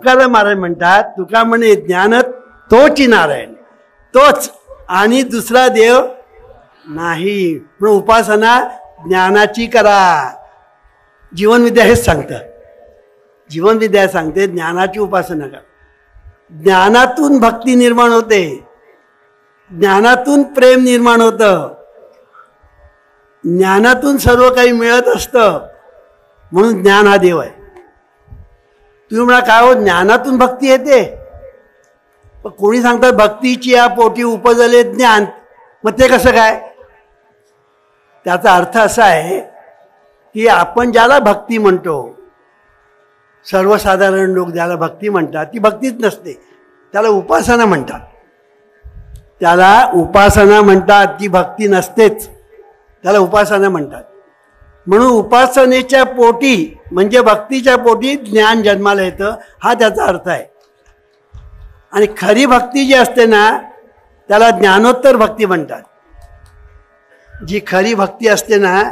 तुकाराम महाराज म्हणतात, तुका म्हणे ज्ञान तोची नारायण, तोच आणि दुसरा देव नाही. पण उपासना ज्ञानाची करा. जीवनविद्या हेच सांगतं. जीवनविद्या सांगते ज्ञानाची उपासना करा. ज्ञानातून भक्ती निर्माण होते, ज्ञानातून प्रेम निर्माण होतं, ज्ञानातून सर्व काही मिळत असतं. म्हणून ज्ञान हा देव आहे. तुम्ही म्हणा काय हो, ज्ञानातून भक्ती येते? पण कोणी सांगतात भक्तीची या पोटी उपजले ज्ञान, मग ते कसं काय? त्याचा अर्थ असा आहे की आपण ज्याला भक्ती म्हणतो, सर्वसाधारण लोक ज्याला भक्ती म्हणतात ती भक्तीच नसते, त्याला उपासना म्हणतात. त्याला उपासना म्हणतात, ती भक्ती नसतेच, त्याला उपासना म्हणतात. म्हणून उपासनेच्या पोटी म्हणजे भक्तीच्या पोटी ज्ञान जन्माला येतं, हा त्याचा अर्थ आहे. आणि खरी भक्ती जी असते ना त्याला ज्ञानोत्तर भक्ती म्हणतात. जी खरी भक्ती असते ना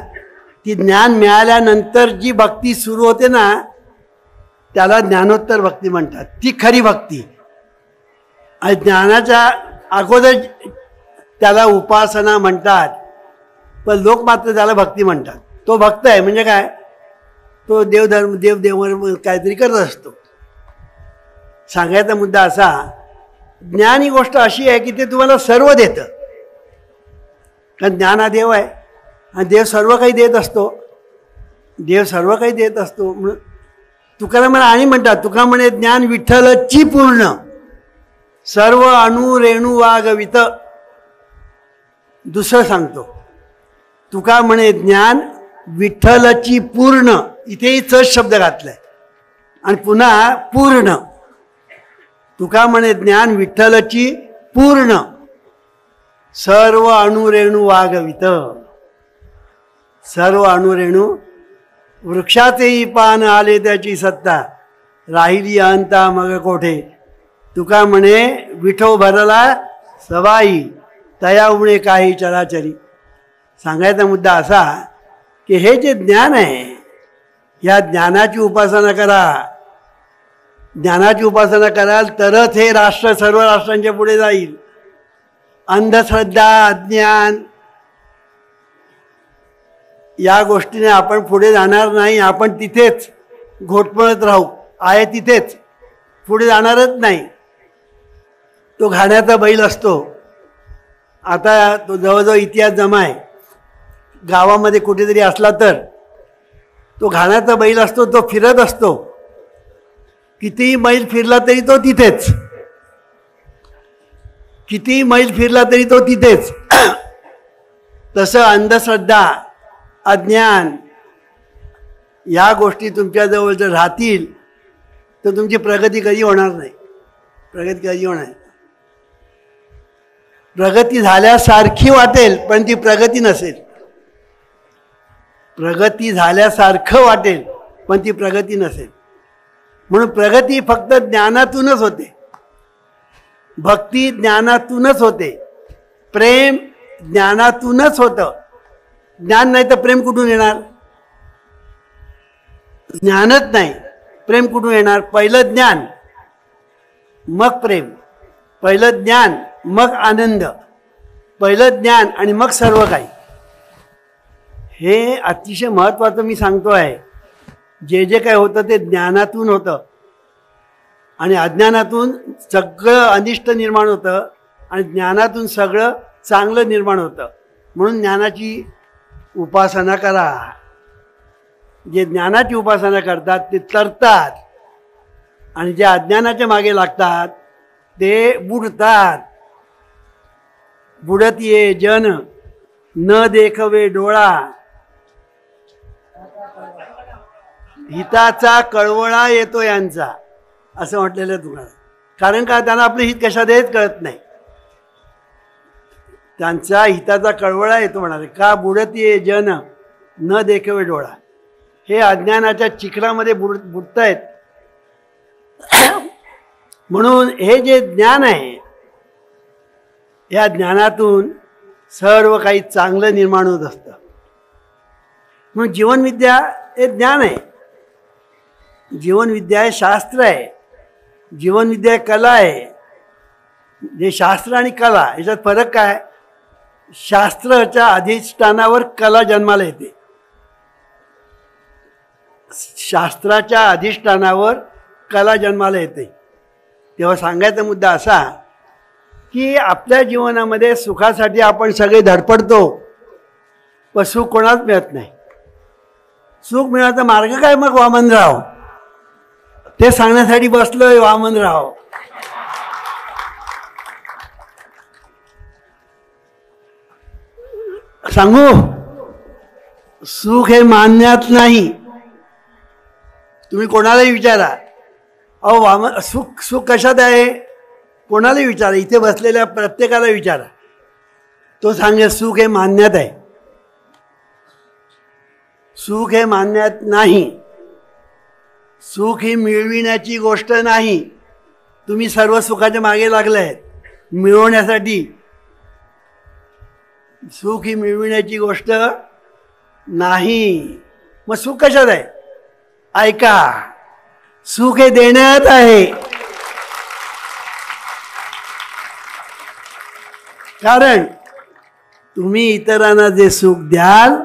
ती ज्ञान मिळाल्यानंतर जी भक्ती सुरू होते ना त्याला ज्ञानोत्तर भक्ती म्हणतात. ती खरी भक्ती. आणि ज्ञानाच्या अगोदर त्याला उपासना म्हणतात, पण लोक मात्र त्याला भक्ती म्हणतात. तो भक्त आहे म्हणजे काय, तो देवधर्म देव काहीतरी करत असतो. सांगायचा मुद्दा असा, ज्ञान ही गोष्ट अशी आहे की ते तुम्हाला सर्व देतं. कारण ज्ञान हा देव आहे आणि देव सर्व काही देत असतो. देव सर्व काही देत असतो. म्हणून तुकाराम आणि म्हणतात, तुका म्हणे ज्ञान विठ्ठलची पूर्ण, सर्व अणु रेणू वागवित. दुसरं सांगतो, तुका म्हणे ज्ञान विठ्ठलची पूर्ण, इथेही च शब्द घातलाय आणि पुन्हा पूर्ण. तुका म्हणे ज्ञान विठ्ठलची पूर्ण, सर्व अणुरेणू वागवित. सर्व अणुरेणू, वृक्षाचेही पान आले त्याची सत्ता, राहिली अंता मग कोठे. तुका म्हणे विठो भरला सवाई, तया उणे काही चराचरी. सांगायचा मुद्दा असा की हे जे ज्ञान आहे, या ज्ञानाची उपासना करा. ज्ञानाची उपासना कराल तरच हे राष्ट्र सर्व राष्ट्रांच्या पुढे जाईल. अंधश्रद्धा, अज्ञान या गोष्टीने आपण पुढे जाणार नाही. आपण तिथेच घोटमळत राहू, आहे तिथेच, पुढे जाणारच नाही. तो घाण्याचा बैल असतो. आता तो जवळजवळ इतिहास जमा आहे. गावामध्ये कुठेतरी असला तर तो घाण्याचा बैल असतो, तो फिरत असतो. कितीही मैल फिरला तरी तो तिथेच, कितीही मैल फिरला तरी तो तिथेच. तसं अंधश्रद्धा, अज्ञान या गोष्टी तुमच्याजवळ जर राहतील तर तुमची प्रगती कधी होणार नाही. प्रगती कधी होणार नाही. प्रगती झाल्यासारखी वाटेल पण ती प्रगती नसेल. प्रगती झाल्यासारखं वाटेल पण ती प्रगती नसेल. म्हणून प्रगती फक्त ज्ञानातूनच होते, भक्ती ज्ञानातूनच होते, प्रेम ज्ञानातूनच होतं. ज्ञान नाही तर प्रेम कुठून येणार? ज्ञानच नाही, प्रेम कुठून येणार? पहिलं ज्ञान मग प्रेम, पहिलं ज्ञान मग आनंद, पहिलं ज्ञान आणि मग सर्व काही. हे अतिशय महत्त्वाचं मी सांगतो आहे. जे जे काय होतं ते ज्ञानातून होतं आणि अज्ञानातून सगळं अनिष्ट निर्माण होतं आणि ज्ञानातून सगळं चांगलं निर्माण होतं. म्हणून ज्ञानाची उपासना करा. जे ज्ञानाची उपासना करतात ते तरतात आणि जे अज्ञानाच्या मागे लागतात ते बुडतात. बुडत ये जन न देखवे डोळा, हिताचा कळवळा येतो यांचा, असं म्हटलेलं आहे तुम्हाला. कारण का? त्यांना आपलं हित कशात हेच कळत नाही. त्यांचा हिताचा कळवळा येतो म्हणाले. का? बुडत ये जन न देखवे डोळा. हे अज्ञानाच्या चिखलामध्ये बुडतायत. म्हणून हे जे ज्ञान आहे, या ज्ञानातून सर्व काही चांगलं निर्माण होत असतं. म्हणून जीवनविद्या हे ज्ञान आहे. जीवनविद्या हे शास्त्र आहे. जीवनविद्या कला आहे. जे शास्त्र आणि कला याच्यात फरक काय? शास्त्राच्या अधिष्ठानावर कला जन्माला येते. शास्त्राच्या अधिष्ठानावर कला जन्माला येते. तेव्हा सांगायचा मुद्दा असा की आपल्या जीवनामध्ये सुखासाठी आपण सगळे धडपडतो, पण सुख कोणाच मिळत नाही. सुख मिळण्याचा मार्ग काय मग वामनराव? ते सांगण्यासाठी बसलोय वामनराव. सांगू, सुख हे मान्यात नाही. तुम्ही कोणालाही विचारा, अहो वामन सुख सुख कशात आहे? कोणालाही विचारा, इथे बसलेल्या प्रत्येकाला विचारा, तो सांगेल सुख हे मान्यात आहे. सुख हे मान्यात नाही. सुख ही मिळविण्याची गोष्ट नाही. तुम्ही सर्व सुखाच्या मागे लागलाय मिळवण्यासाठी. सुख ही मिळविण्याची गोष्ट नाही. मग सुख कशात आहे? ऐका, सुख हे देण्यात आहे. कारण तुम्ही इतरांना जे सुख द्याल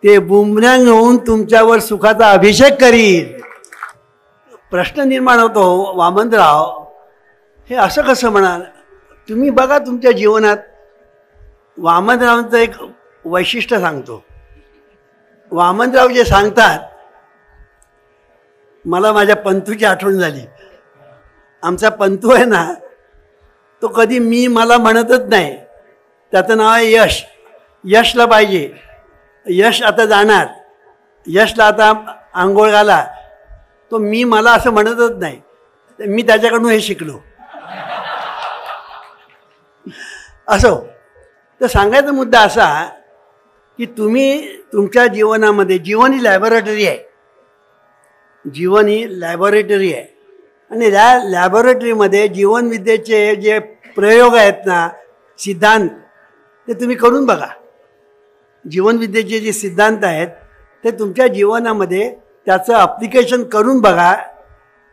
ते बुमरँग होऊन तुमच्यावर सुखाचा अभिषेक करील. प्रश्न निर्माण होतो, वामनराव हे असं कसं म्हणाल? तुम्ही बघा तुमच्या जीवनात. वामनरावांचं एक वैशिष्ट्य सांगतो. वामनराव जे सांगतात, मला माझ्या पंतूची आठवण झाली. आमचा पंतू आहे ना, तो कधी मी मला म्हणतच नाही. त्याचं नाव आहे यश. यशला पाहिजे. यश आता जाणार, यशला आता आंघोळ घाला, तो मी मला असं म्हणतच नाही. मी त्याच्याकडून हे शिकलो. असो, तर सांगायचा मुद्दा असा की तुम्ही तुमच्या जीवनामध्ये, जीवन ही लॅबोरेटरी आहे. जीवन ही लॅबोरेटरी आहे. आणि त्या लॅबोरेटरीमध्ये जीवनविद्येचे जे प्रयोग आहेत ना, सिद्धांत, ते तुम्ही करून बघा. जीवनविद्येचे जे सिद्धांत आहेत ते तुमच्या जीवनामध्ये त्याचं ॲप्लिकेशन करून बघा.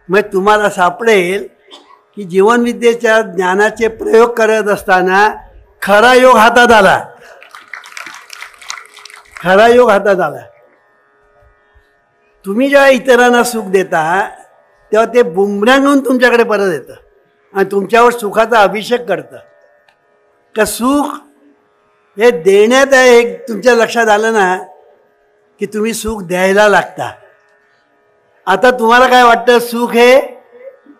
मग तुम्हाला सापडेल की जीवनविद्येच्या ज्ञानाचे प्रयोग करत असताना खरा योग हातात आला. खरा योग हातात आला. तुम्ही जेव्हा इतरांना सुख देता तेव्हा ते बुमरँग होऊन तुमच्याकडे परत येतं आणि तुमच्यावर सुखाचा अभिषेक करतं. का सुख हे देण्यात आहे हे तुमच्या लक्षात आलं ना की तुम्ही सुख द्यायला लागता. आता तुम्हाला काय वाटतं? सुख हे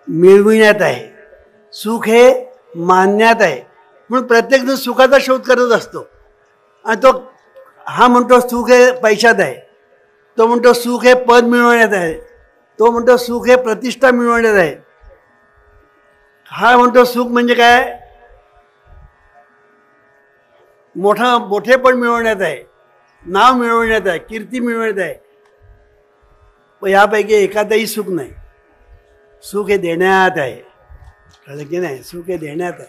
मिळविण्यात आहे, सुख हे मानण्यात आहे. म्हणून प्रत्येकजण सुखाचा शोध करत असतो. आणि तो हा म्हणतो सुख हे पैशात आहे, तो म्हणतो सुख हे पद मिळवण्यात आहे, तो म्हणतो सुख हे प्रतिष्ठा मिळवण्यात आहे, हा म्हणतो सुख म्हणजे काय मोठेपण मिळवण्यात आहे, नाव मिळवण्यात आहे, कीर्ती मिळवण्यात आहे. पण यापैकी एखादंही सुख नाही. सुख हे देण्यात आहे. कळलं की नाही? सुख हे देण्यात आहे.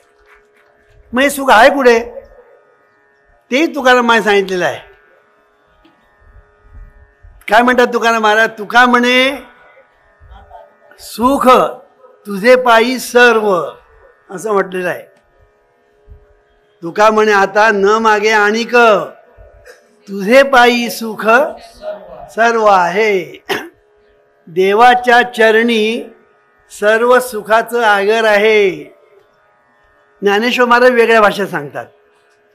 मग हे सुख आहे कुठे? तेही तुकाराम महाराज सांगितलेलं आहे. काय म्हणतात तुकाराम महाराज? तुका म्हणे सुख तुझे पायी सर्व, असं म्हटलेलं आहे. तुका म्हणे आता न मागे आणिक, तुझे पायी सुख सर्व आहे. देवाच्या चरणी सर्व सुखाचं आगर आहे. ज्ञानेश्वर महाराज वेगळ्या भाषेत सांगतात,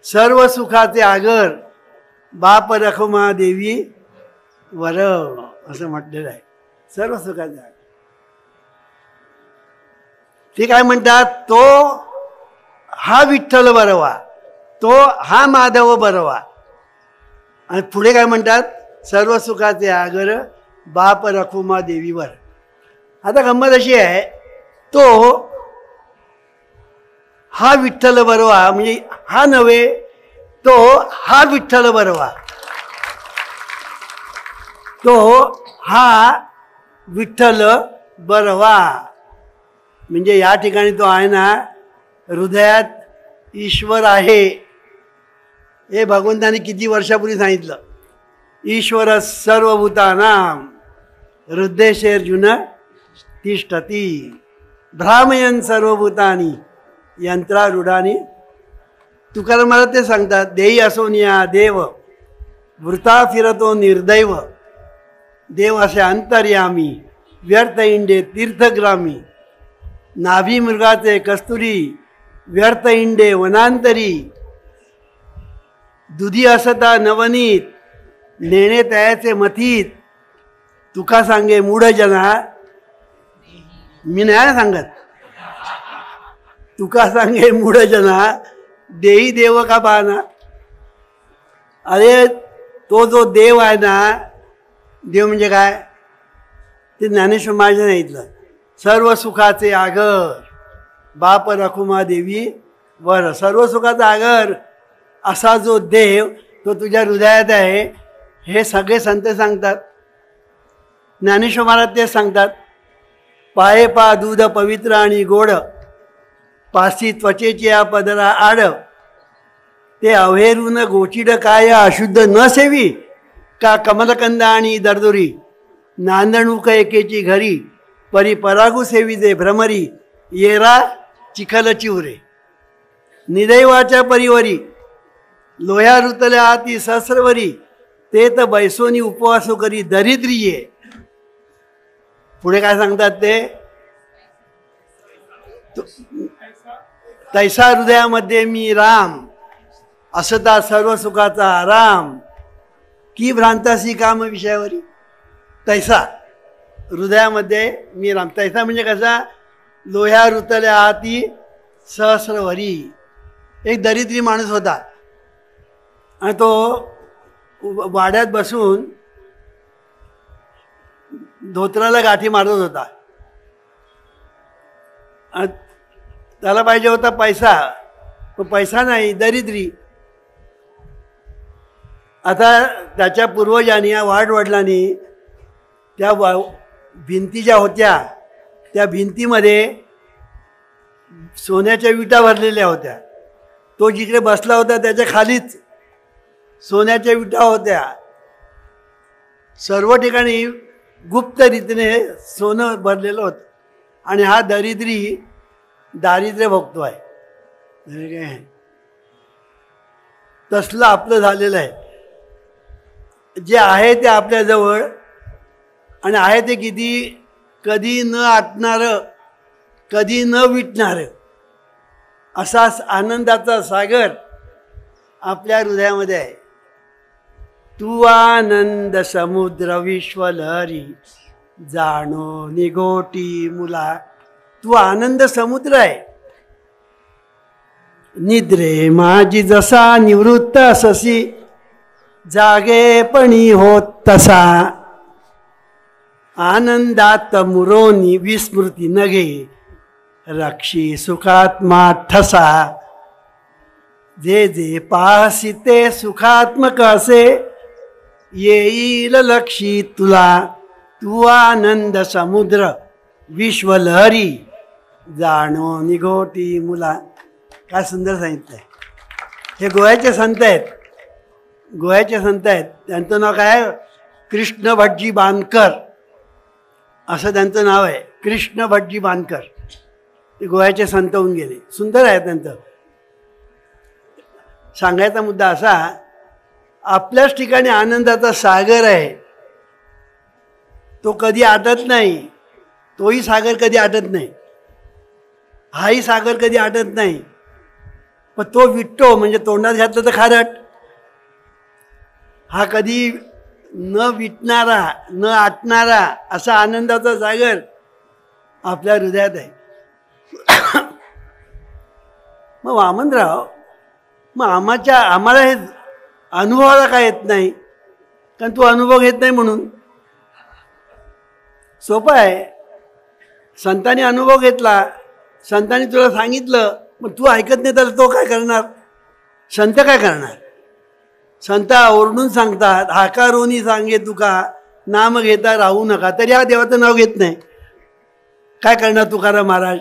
सर्व सुखाचे आगर बाप रखुमा देवी वर, असं म्हटलेलं आहे. सर्व सुखाचे आगर. ते काय म्हणतात? तो हा विठ्ठल बरवा, तो हा माधव बरवा. आणि पुढे काय म्हणतात? सर्व सुखाचे आगर बाप रखुमा देवीवर. आता गंमत अशी आहे, तो हा विठ्ठल बरवा म्हणजे हा नव्हे, तो हा विठ्ठल बरवा, तो हा विठ्ठल बरवा. म्हणजे या ठिकाणी तो आहे ना, हृदयात ईश्वर आहे. हे भगवंताने किती वर्षापूर्वी सांगितलं. ईश्वर सर्वभूतानां हृदयेषु अर्जुन तिष्ठती. भ्रामयन सर्वभूतानी यंत्रारूढानी. तुकाराम मला ते सांगतात, देई असोनिया देव वृता फिरतो निर्दैव. देव असे अंतर्यामी व्यर्थ इंडे तीर्थग्रामी. नाभी मृगाचे कस्तुरी व्यर्थ इंडे वनांतरी. दुधी असता नवनीत नेणे तयाचे मथीत. तुका सांगे मूढ जना, मी नाही सांगत, तुका सांगे मूढ जना देई देव का पाहना. अरे तो जो देव आहे ना, देव म्हणजे काय ते ज्ञानेश्वर महाराजांनी सांगितलं. सर्व सुखाचे आगर बाप रखुमा देवी वर. सर्व सुखाचा आगर असा जो देव तो तुझ्या हृदयात आहे, हे सगळे संत सांगतात. ज्ञानेश्वर महाराज ते सांगतात, पाये पा दूध पवित्र आणि गोड, पासी त्वचेची या पदरा आड. ते अव्हेरून गोचिड काय अशुद्ध न सेवी का कमलकंद आणि दरदुरी. नांदणूक एकेची घरी परी परागू सेविजे भ्रमरी. येरा चिखल चिवरे निदैवाच्या परिवरी. लोह्या ऋतल्या हाती सहस्रवरी. ते तर बैसोनी उपवासो करी दरिद्रिये. पुढे काय सांगतात ते, तैसा हृदयामध्ये मी राम असता सर्व सुखाचा आराम. की भ्रांतासी काम विषयावरी. तैसा हृदयामध्ये मी राम. तैसा म्हणजे कसा, लोह्या ऋतल्या हाती सहस्रवरी. एक दरिद्री माणूस होता आणि तो वाड्यात बसून धोत्राला गाठी मारत होता. त्याला पाहिजे होता पैसा, पण पैसा नाही, दरिद्री. आता त्याच्या पूर्वजांनी या वाडवडिलांनी त्या भिंती ज्या होत्या त्या भिंतीमध्ये सोन्याच्या विटा भरलेल्या होत्या. तो जिकडे बसला होता त्याच्या खालीच सोन्याच्या विटा होत्या. सर्व ठिकाणी गुप्त रीतीने सोनं भरलेलं होतं. आणि हा दरिद्री दारिद्र्य भोगतो आहे. तसलं आपलं झालेलं आहे. जे आहे ते आपल्याजवळ, आणि आहे ते किती, कधी न आटणारं, कधी न विटणारं असा आनंदाचा सागर आपल्या हृदयामध्ये आहे. तू आनंद समुद्र विश्वलहरी जाणो निगोटी मुला. तू आनंद समुद्र आहे. निद्रे माझी जसा निवृत्त अससी जागेपणी होत तसा. आनंदात मुरोनी विस्मृती नगे रक्षी सुखात्मा ठसा. जे जे पाहसी ते सुखात्मक असे येईल लक्षी तुला. तू आनंद समुद्र विश्वलहरी जाणो निघोटी मुला. काय सुंदर सांगितलंय. हे गोव्याचे संत आहेत, गोव्याचे संत आहेत. त्यांचं नाव काय, कृष्ण भटजी बांधकर असं त्यांचं नाव आहे. कृष्ण भटजी बांधकर. ते गोव्याचे संत होऊन गेले. सुंदर आहे त्यांचं. सांगायचा मुद्दा असा, आपल्याच ठिकाणी आनंदाचा सागर आहे. तो कधी आटत नाही. तोही सागर कधी आटत नाही. हाही सागर कधी आटत नाही. पण तो विटतो म्हणजे तोंडात घातलं तर खारट. हा कधी न विटणारा, न आटणारा असा आनंदाचा सागर आपल्या हृदयात आहे. मग वामनराव, मग आम्हाला हे अनुभवाला काय येत नाही, कारण तू अनुभव घेत नाही म्हणून. सोपं आहे. संतांनी अनुभव घेतला, संतांनी तुला सांगितलं, मग तू ऐकत नाही तर तो काय करणार? संत काय करणार? संत ओरडून सांगतात, हाकारोनी सांगे तुका नाम घेता राहू नका. तरी हा देवाचं नाव घेत नाही. काय करणार तुकाराम महाराज?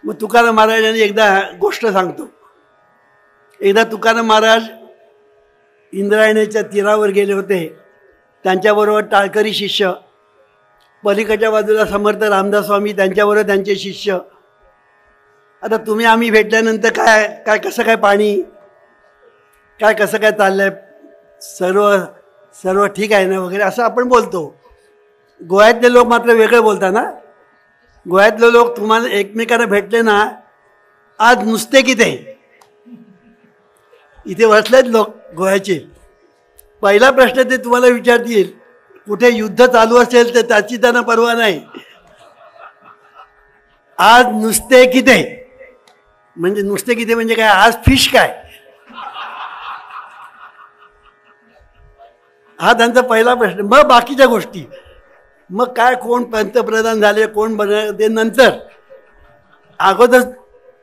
मग तुकाराम महाराजांनी एकदा गोष्ट सांगतो. एकदा तुकाराम महाराज इंद्रायणीच्या तीरावर गेले होते. त्यांच्याबरोबर टाळकरी शिष्य पलीकडच्या बाजूला समर्थ रामदास स्वामी, त्यांच्याबरोबर त्यांचे शिष्य. आता तुम्ही आम्ही भेटल्यानंतर काय काय कसं काय पाणी, काय कसं काय चाललंय, सर्व सर्व ठीक आहे ना वगैरे असं आपण बोलतो. गोव्यातले लोक मात्र वेगळं बोलतात ना. गोव्यातले लोक तुम्हाला एकमेकांना भेटले ना, आज नुसते किती. इथे बसलेत लोक गोव्याचे, पहिला प्रश्न ते तुम्हाला विचारतील, कुठे युद्ध चालू असेल तर त्याची त्यांना पर्वा नाही. आज नुसते किती म्हणजे नुसते किती म्हणजे काय, आज फिश काय, हा त्यांचा पहिला प्रश्न. मग बाकीच्या गोष्टी, मग काय कोण पंतप्रधान झाले, कोण बनले ते नंतर. अगोदर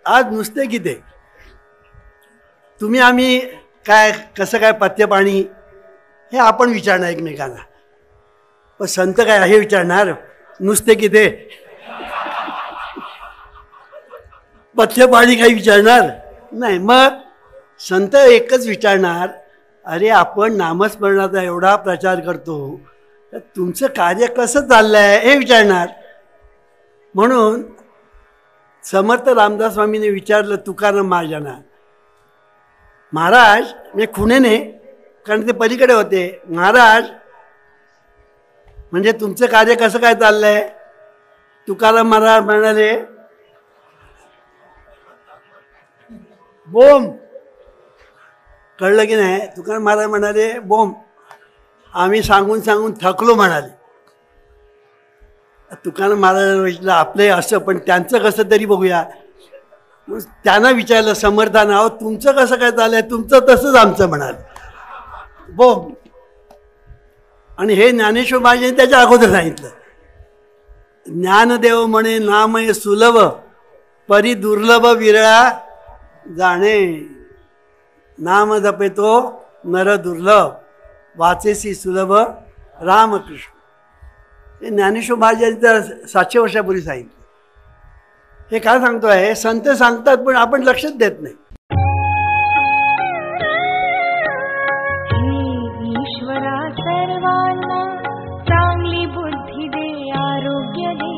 आज नुसते किती. तुम्ही आम्ही काय कसं काय पथ्य पाणी हे आपण विचारणार एकमेकांना. पण संत काय हे विचारणार, नुसते किती, पथ्य पाणी काही विचारणार नाही. मग संत एकच विचारणार, अरे आपण नामस्मरणाचा एवढा प्रचार करतो, तर तुमचं कार्य कसं चाललंय हे विचारणार. म्हणून समर्थ रामदास स्वामीने विचारलं तुकाराम महाराजांना. महाराज म्हणजे खुणेने, कारण ते पलीकडे होते. महाराज म्हणजे तुमचं कार्य कसं काय चाललंय. तुकाराम महाराज म्हणाले, बोम. कळलं की नाही. तुकाराम महाराज म्हणाले बोम. आम्ही सांगून सांगून थकलो म्हणाले. तुकाराम महाराज विचारलं आपले असं, पण त्यांचं कसं तरी बघूया. त्यांना विचारलं समर्थानं, अहो तुमचं कसं काय चाललंय. तुमचं तसंच आमचं म्हणाले बोम. आणि हे ज्ञानेश्वर महाराजांनी त्याच्या अगोदर सांगितलं, ज्ञानदेव म्हणे नामय सुलभ, परी दुर्लभ विरळा जाणे. नाम जपेतो नर दुर्लभ, वाचेसी सुलभ रामकृष्ण. हे ज्ञानेश्वर महाराजांनी तर 700 वर्षापूर्वी सांगितलं. हे काय सांगतोय, संत सांगतात पण आपण लक्षच देत नाही. ईश्वरा सर्वांना चांगली बुद्धी दे, आरोग्य दे,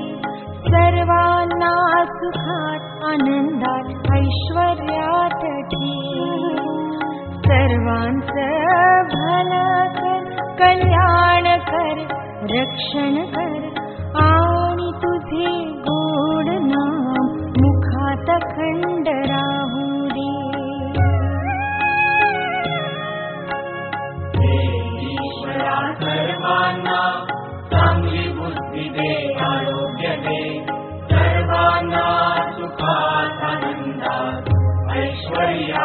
सर्वांना सुखात आनंदात ऐश्वर्यात ठेव. सर्वांचं भलं कर, कल्याण कर, रक्षण कर, आणि तुझे गोड नाम मुखात खंड राहू दे. ईश्वरा सर्वांना चांगली बुद्धी दे, आरोग्य दे, सर्वांना सुखात आनंदात ऐश्वर्या